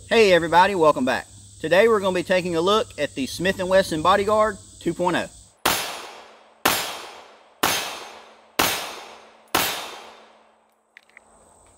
Hey everybody, welcome back. Today we're going to be taking a look at the Smith & Wesson Bodyguard 2.0.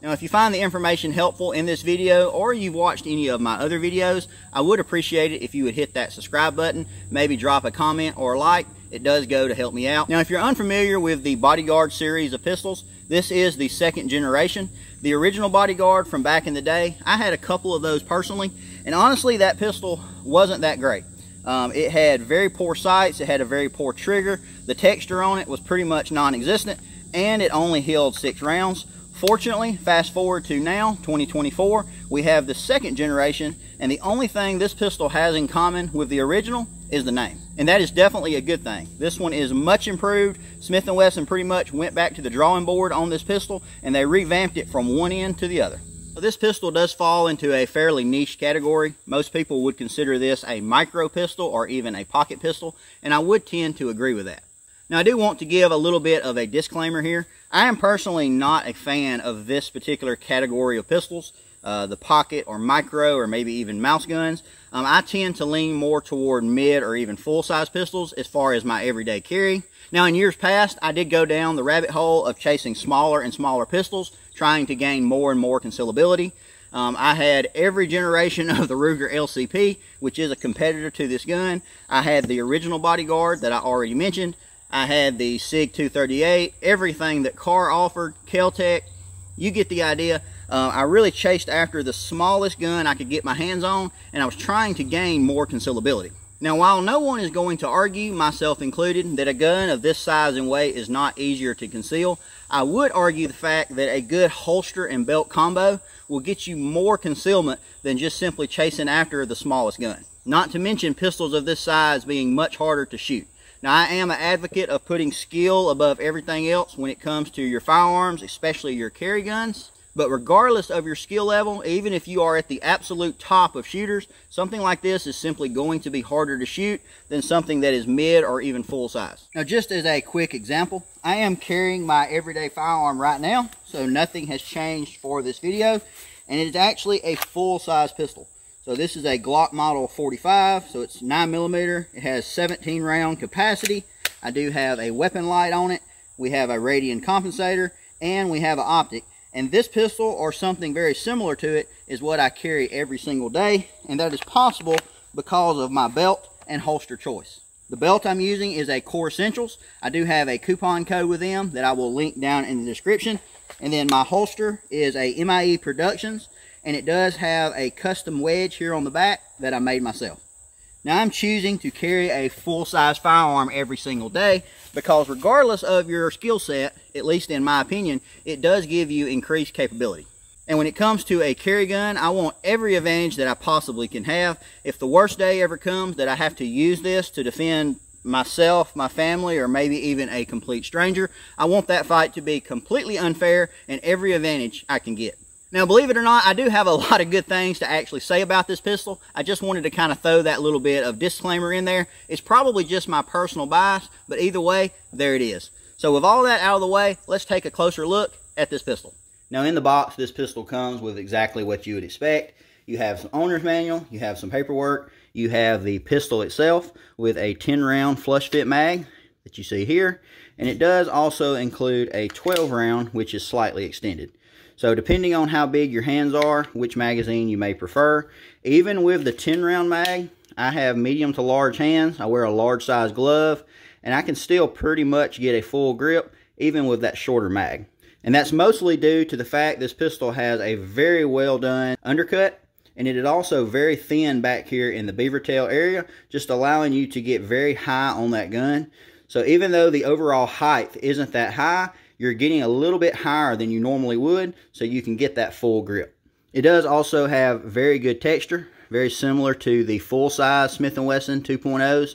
Now if you find the information helpful in this video or you've watched any of my other videos, I would appreciate it if you would hit that subscribe button, maybe drop a comment or a like. It does go to help me out. Now if you're unfamiliar with the Bodyguard series of pistols, this is the second generation. The original Bodyguard from back in the day, I had a couple of those personally, and honestly that pistol wasn't that great. It had very poor sights, it had a very poor trigger, the texture on it was pretty much non-existent, and it only held 6 rounds. Fortunately, fast forward to now, 2024, we have the second generation, and the only thing this pistol has in common with the original is the name. And that is definitely a good thing. This one is much improved. Smith & Wesson pretty much went back to the drawing board on this pistol, and they revamped it from one end to the other. So this pistol does fall into a fairly niche category. Most people would consider this a micro pistol or even a pocket pistol, and I would tend to agree with that. Now I do want to give a little bit of a disclaimer here. I am personally not a fan of this particular category of pistols, the pocket or micro or maybe even mouse guns. I tend to lean more toward mid or even full-size pistols as far as my everyday carry. Now in years past, I did go down the rabbit hole of chasing smaller and smaller pistols, trying to gain more and more concealability. I had every generation of the Ruger LCP, which is a competitor to this gun. I had the original Bodyguard that I already mentioned. I had the SIG 238, everything that Carr offered, Kel-Tec, you get the idea. I really chased after the smallest gun I could get my hands on, and I was trying to gain more concealability. Now, while no one is going to argue, myself included, that a gun of this size and weight is not easier to conceal, I would argue the fact that a good holster and belt combo will get you more concealment than just simply chasing after the smallest gun. Not to mention pistols of this size being much harder to shoot. Now, I am an advocate of putting skill above everything else when it comes to your firearms, especially your carry guns. But regardless of your skill level, even if you are at the absolute top of shooters, something like this is simply going to be harder to shoot than something that is mid or even full size. Now, just as a quick example, I am carrying my everyday firearm right now, so nothing has changed for this video, and it is actually a full-size pistol. So this is a Glock Model 45, so it's 9mm. It has 17 round capacity. I do have a weapon light on it. We have a radian compensator, and we have an optic. And this pistol, or something very similar to it, is what I carry every single day, and that is possible because of my belt and holster choice. The belt I'm using is a Core Essentials. I do have a coupon code with them that I will link down in the description. And then my holster is a MIE Productions, and it does have a custom wedge here on the back that I made myself. Now I'm choosing to carry a full-size firearm every single day because regardless of your skill set, at least in my opinion, it does give you increased capability. And when it comes to a carry gun, I want every advantage that I possibly can have. If the worst day ever comes that I have to use this to defend myself, my family, or maybe even a complete stranger, I want that fight to be completely unfair and every advantage I can get. Now, believe it or not, I do have a lot of good things to actually say about this pistol. I just wanted to kind of throw that little bit of disclaimer in there. It's probably just my personal bias, but either way, there it is. So with all that out of the way, let's take a closer look at this pistol. Now, in the box, this pistol comes with exactly what you would expect. You have some owner's manual, you have some paperwork, you have the pistol itself with a 10-round flush fit mag that you see here, and it does also include a 12-round, which is slightly extended. So depending on how big your hands are, which magazine you may prefer, even with the 10-round mag, I have medium to large hands. I wear a large size glove, and I can still pretty much get a full grip even with that shorter mag. And that's mostly due to the fact this pistol has a very well done undercut, and it is also very thin back here in the beaver tail area, just allowing you to get very high on that gun. So even though the overall height isn't that high, you're getting a little bit higher than you normally would, so you can get that full grip. It does also have very good texture, very similar to the full-size Smith & Wesson 2.0s.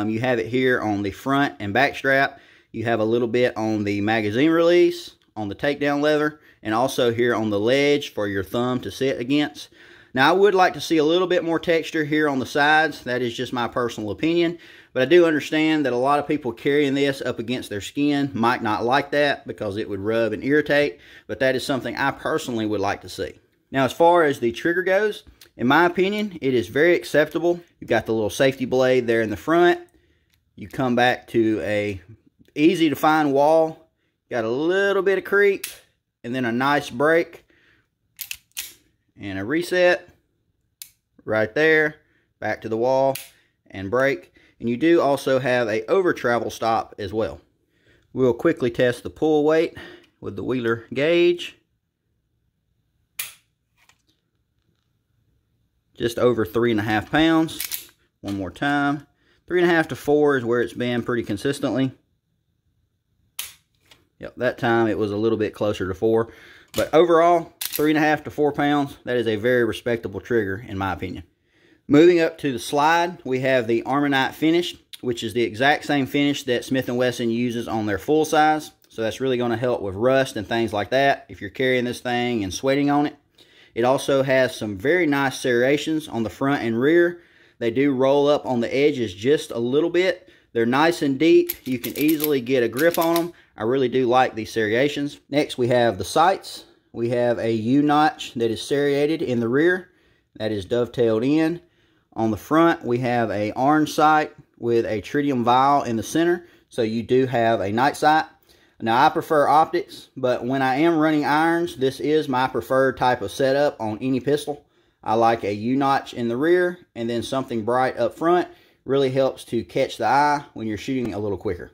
You have it here on the front and back strap. You have a little bit on the magazine release, on the takedown lever, and also here on the ledge for your thumb to sit against. Now, I would like to see a little bit more texture here on the sides. That is just my personal opinion. But I do understand that a lot of people carrying this up against their skin might not like that because it would rub and irritate. But that is something I personally would like to see. Now, as far as the trigger goes, In my opinion, it is very acceptable. You've got the little safety blade there in the front. You come back to a easy to find wall. Got a little bit of creep, and then a nice brake, and a reset right there. Back to the wall and brake. And you do also have a over travel stop as well. We'll quickly test the pull weight with the Wheeler gauge. Just over 3.5 pounds. One more time. 3.5 to 4 is where it's been pretty consistently. Yep, that time it was a little bit closer to 4. But overall, 3.5 to 4 pounds. That is a very respectable trigger in my opinion. Moving up to the slide, we have the Armonite finish, which is the exact same finish that Smith & Wesson uses on their full size. So that's really going to help with rust and things like that if you're carrying this thing and sweating on it. It also has some very nice serrations on the front and rear. They do roll up on the edges just a little bit. They're nice and deep. You can easily get a grip on them. I really do like these serrations. Next, we have the sights. We have a U-notch that is serrated in the rear. That is dovetailed in. On the front, we have a orange sight with a tritium vial in the center. So you do have a night sight. Now, I prefer optics, but when I am running irons, this is my preferred type of setup on any pistol. I like a U-notch in the rear and then something bright up front. Really helps to catch the eye when you're shooting a little quicker.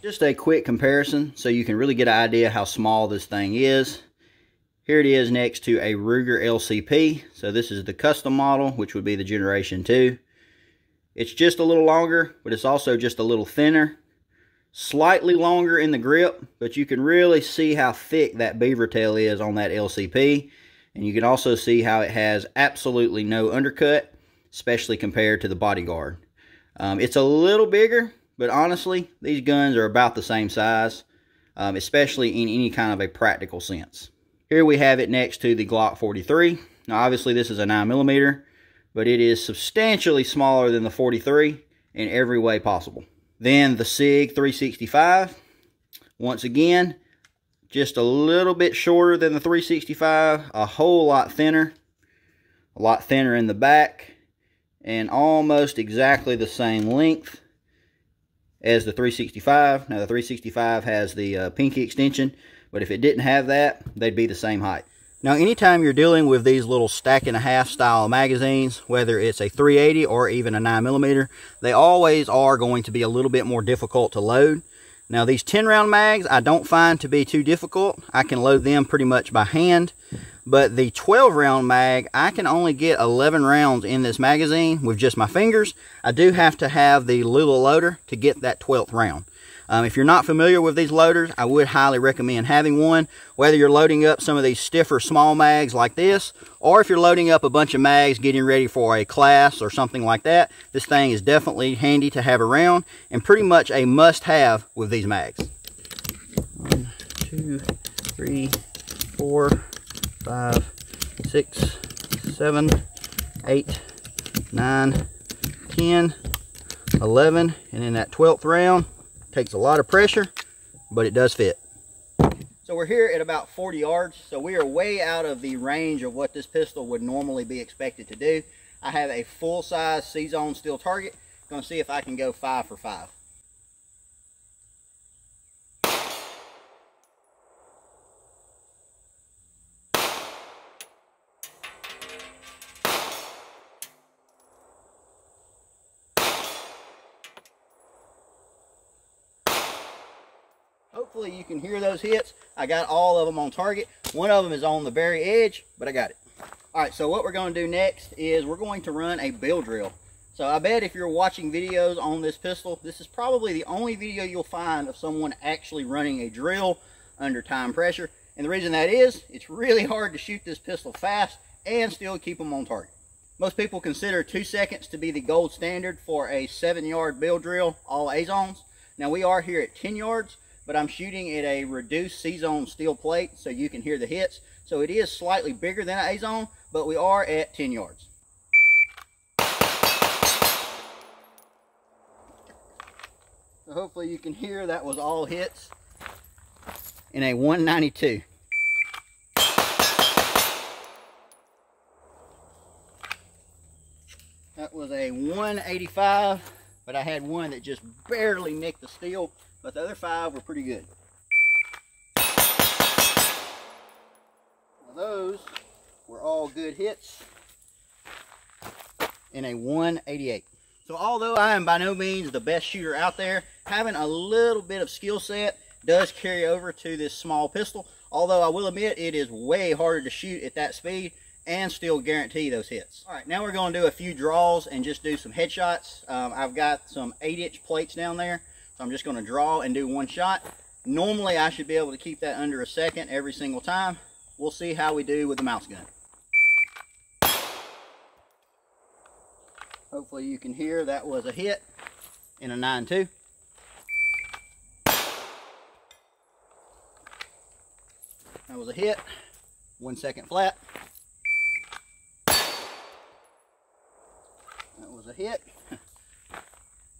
Just a quick comparison so you can really get an idea how small this thing is. Here it is next to a Ruger LCP. So this is the custom model, which would be the Generation 2. It's just a little longer, but it's also just a little thinner. Slightly longer in the grip, but you can really see how thick that beaver tail is on that LCP. And you can also see how it has absolutely no undercut, especially compared to the Bodyguard. It's a little bigger, but honestly, these guns are about the same size, especially in any kind of a practical sense. Here we have it next to the Glock 43. Now obviously this is a 9mm, but it is substantially smaller than the 43 in every way possible. Then the SIG 365. Once again, just a little bit shorter than the 365, a whole lot thinner. A lot thinner in the back, and almost exactly the same length as the 365. Now the 365 has the pinky extension, but if it didn't have that, they'd be the same height. Now anytime you're dealing with these little stack and a half style magazines, whether it's a 380 or even a 9mm, they always are going to be a little bit more difficult to load. Now these 10 round mags I don't find to be too difficult. I can load them pretty much by hand. But the 12 round mag, I can only get 11 rounds in this magazine with just my fingers. I do have to have the Lula loader to get that 12th round. If you're not familiar with these loaders, I would highly recommend having one, whether you're loading up some of these stiffer small mags like this, or if you're loading up a bunch of mags getting ready for a class or something like that. This thing is definitely handy to have around and pretty much a must-have with these mags. 1, 2, 3, 4, 5, 6, 7, 8, 9, 10, 11, and then that 12th round. Takes a lot of pressure, but it does fit. So we're here at about 40 yards, so we are way out of the range of what this pistol would normally be expected to do. I have a full-size C-Zone steel target. Going to see if I can go 5 for 5. Hopefully you can hear those hits. I got all of them on target. One of them is on the very edge, but I got it. All right, so what we're going to do next is we're going to run a bill drill. So I bet if you're watching videos on this pistol, this is probably the only video you'll find of someone actually running a drill under time pressure. And the reason that is, it's really hard to shoot this pistol fast and still keep them on target. Most people consider 2 seconds to be the gold standard for a 7-yard bill drill, all A-zones. Now we are here at 10 yards. But I'm shooting at a reduced C-Zone steel plate so you can hear the hits. So it is slightly bigger than an A-Zone, but we are at 10 yards. So hopefully you can hear that was all hits in a 192. was a 185, but I had one that just barely nicked the steel, but the other 5 were pretty good. Now those were all good hits in a 188. So although I am by no means the best shooter out there, having a little bit of skill set does carry over to this small pistol. Although I will admit it is way harder to shoot at that speed and still guarantee those hits. All right, now we're going to do a few draws and just do some headshots. I've got some 8-inch plates down there, so I'm just going to draw and do one shot. Normally I should be able to keep that under a second every single time. We'll see how we do with the mouse gun. Hopefully you can hear that was a hit in a 9.2. That was a hit, 1 second flat. That was a hit,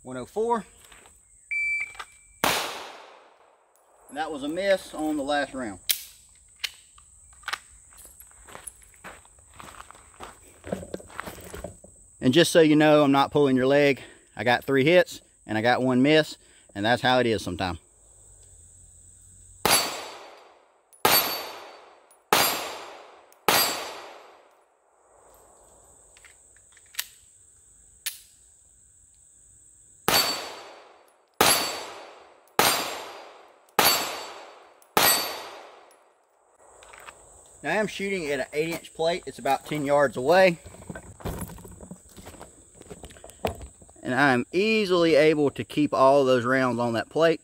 104. And that was a miss on the last round. And just so you know, I'm not pulling your leg. I got 3 hits and I got 1 miss, and that's how it is sometimes. Now I am shooting at an 8-inch plate. It's about 10 yards away. And I'm easily able to keep all those rounds on that plate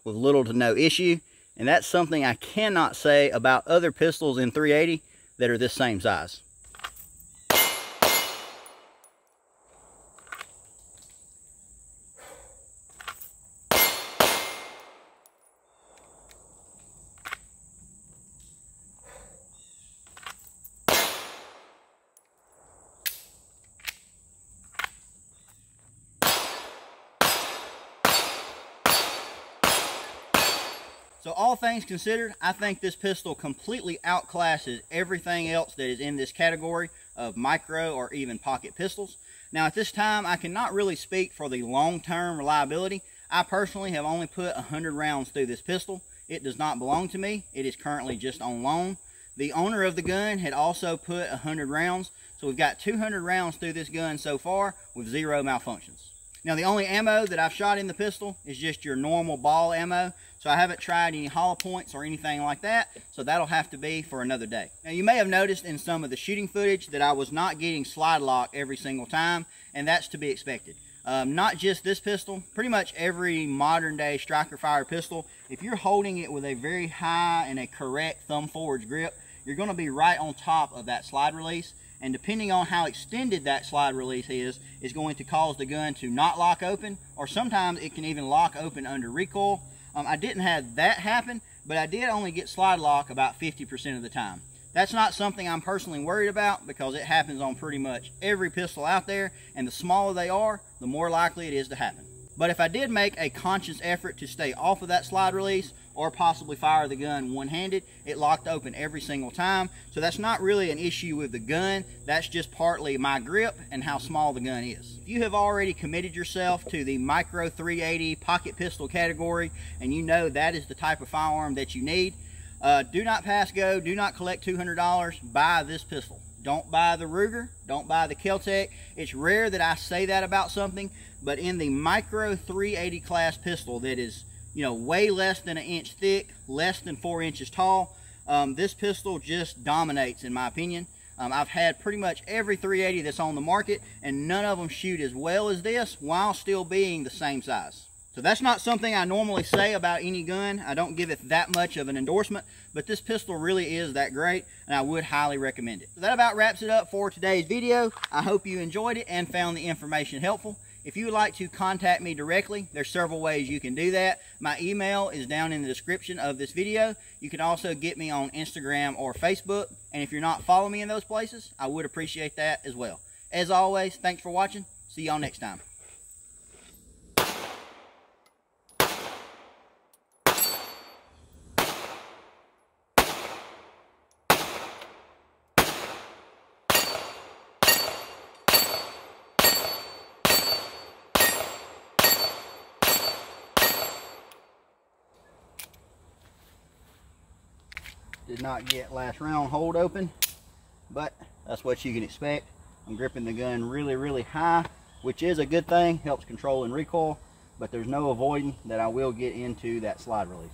with little to no issue. And that's something I cannot say about other pistols in 380 that are this same size. So all things considered, I think this pistol completely outclasses everything else that is in this category of micro or even pocket pistols. Now at this time, I cannot really speak for the long-term reliability. I personally have only put 100 rounds through this pistol. It does not belong to me. It is currently just on loan. The owner of the gun had also put 100 rounds. So we've got 200 rounds through this gun so far with 0 malfunctions. Now the only ammo that I've shot in the pistol is just your normal ball ammo. So I haven't tried any hollow points or anything like that. So that'll have to be for another day. Now you may have noticed in some of the shooting footage that I was not getting slide lock every single time. And that's to be expected. Not just this pistol, pretty much every modern day striker fire pistol. If you're holding it with a very high and a correct thumb forward grip, you're going to be right on top of that slide release. And depending on how extended that slide release is going to cause the gun to not lock open, or sometimes it can even lock open under recoil. I didn't have that happen, but I did only get slide lock about 50% of the time. That's not something I'm personally worried about because it happens on pretty much every pistol out there, and the smaller they are, the more likely it is to happen. But if I did make a conscious effort to stay off of that slide release or possibly fire the gun one-handed, it locked open every single time. So that's not really an issue with the gun. That's just partly my grip and how small the gun is. If you have already committed yourself to the micro 380 pocket pistol category and you know that is the type of firearm that you need, do not pass go, do not collect $200, buy this pistol. Don't buy the Ruger, don't buy the Kel-Tec. It's rare that I say that about something, but in the micro 380 class pistol that is, you know, way less than 1 inch thick, less than 4 inches tall, this pistol just dominates in my opinion. I've had pretty much every 380 that's on the market and none of them shoot as well as this while still being the same size. So that's not something I normally say about any gun. I don't give it that much of an endorsement, but this pistol really is that great and I would highly recommend it. So that about wraps it up for today's video. I hope you enjoyed it and found the information helpful. If you would like to contact me directly, there's several ways you can do that. My email is down in the description of this video. You can also get me on Instagram or Facebook. And if you're not following me in those places, I would appreciate that as well. As always, thanks for watching. See y'all next time. Did not get last round hold open, but that's what you can expect. I'm gripping the gun really, really high, which is a good thing, helps control and recoil, but there's no avoiding that I will get into that slide release.